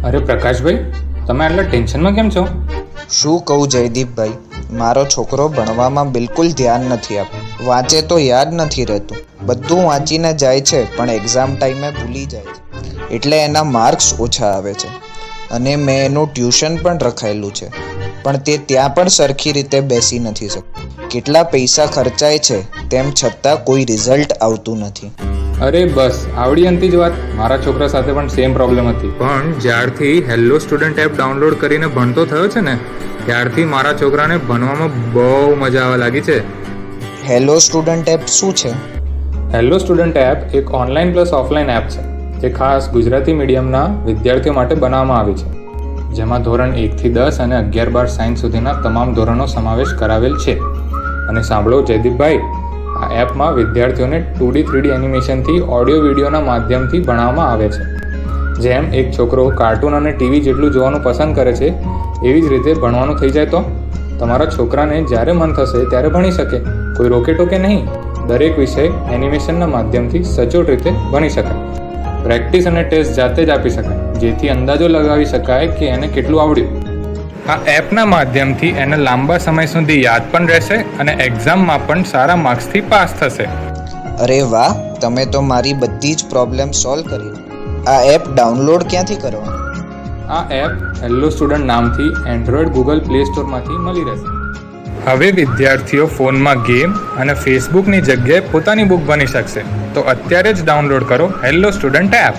અરે પ્રકાશભાઈ, તમે આટલા ટેન્શનમાં કેમ છો? શું કહું જયદીપભાઈ, મારો છોકરો ભણવામાં બિલકુલ ધ્યાન નથી આપતું. વાંચે તો યાદ નથી રહેતું. બધું વાંચીને જાય છે પણ એક્ઝામ ટાઈમે ભૂલી જાય છે, એટલે એના માર્ક્સ ઓછા આવે છે. અને મેં એનું ટ્યુશન પણ રખાયેલું છે, પણ તે ત્યાં પણ સરખી રીતે બેસી નથી શકતું. કેટલા પૈસા ખર્ચાય છે તેમ છતાં કોઈ રિઝલ્ટ આવતું નથી. અરે બસ આવડી અંતી જ વાત. મારા છોકરા સાથે પણ સેમ પ્રોબ્લેમ હતી, પણ જ્યારથી હેલો સ્ટુડન્ટ એપ ડાઉનલોડ કરીને ભણતો થયો છે ને, ત્યારથી મારા છોકરાને ભણવામાં બહુ મજા આવવા લાગી છે. હેલો સ્ટુડન્ટ એપ શું છે? હેલો સ્ટુડન્ટ એપ એક ઓનલાઈન પ્લસ ઓફલાઈન એપ છે, જે ખાસ ગુજરાતી મીડિયમના વિદ્યાર્થીઓ માટે બનાવવામાં આવી છે. જેમાં ધોરણ 1થી 10 અને 11-12 સાયન્સ સુધીના તમામ ધોરણો સમાવેશ કરાવેલ છે. અને સાંભળો જયદીપભાઈ, આ એપમાં વિદ્યાર્થીઓને 2D 3D એનિમેશનથી ઓડિયો વિડીયોના માધ્યમથી ભણાવવામાં આવે છે. જેમ એક છોકરો કાર્ટૂન અને ટીવી જેટલું જોવાનું પસંદ કરે છે, એવી જ રીતે ભણવાનું થઈ જાય તો તમારા છોકરાને જ્યારે મન થશે ત્યારે ભણી શકે. કોઈ રોકે ટોકે નહીં. દરેક વિષય એનિમેશનના માધ્યમથી સચોટ રીતે ભણી શકાય. પ્રેક્ટિસ અને ટેસ્ટ જાતે જ આપી શકાય, જેથી અંદાજો લગાવી શકાય કે એને કેટલું આવડ્યું. આ એપના માધ્યમથી એને લાંબા સમય સુધી યાદ પણ રહેશે અને એક્ઝામમાં પણ સારા માર્ક્સથી પાસ થશે. અરે વાહ, તમે તો મારી બધી જ પ્રોબ્લેમ સોલ્વ કરી. આ એપ ડાઉનલોડ ક્યાંથી કરવાની? આ એપ હેલો સ્ટુડન્ટ નામથી એન્ડ્રોઈડ ગૂગલ પ્લે સ્ટોરમાંથી મળી રહેશે. હવે વિદ્યાર્થીઓ ફોનમાં ગેમ અને ફેસબુકની જગ્યાએ પોતાની બુક ભણી શકશે. તો અત્યારે જ ડાઉનલોડ કરો હેલો સ્ટુડન્ટ એપ.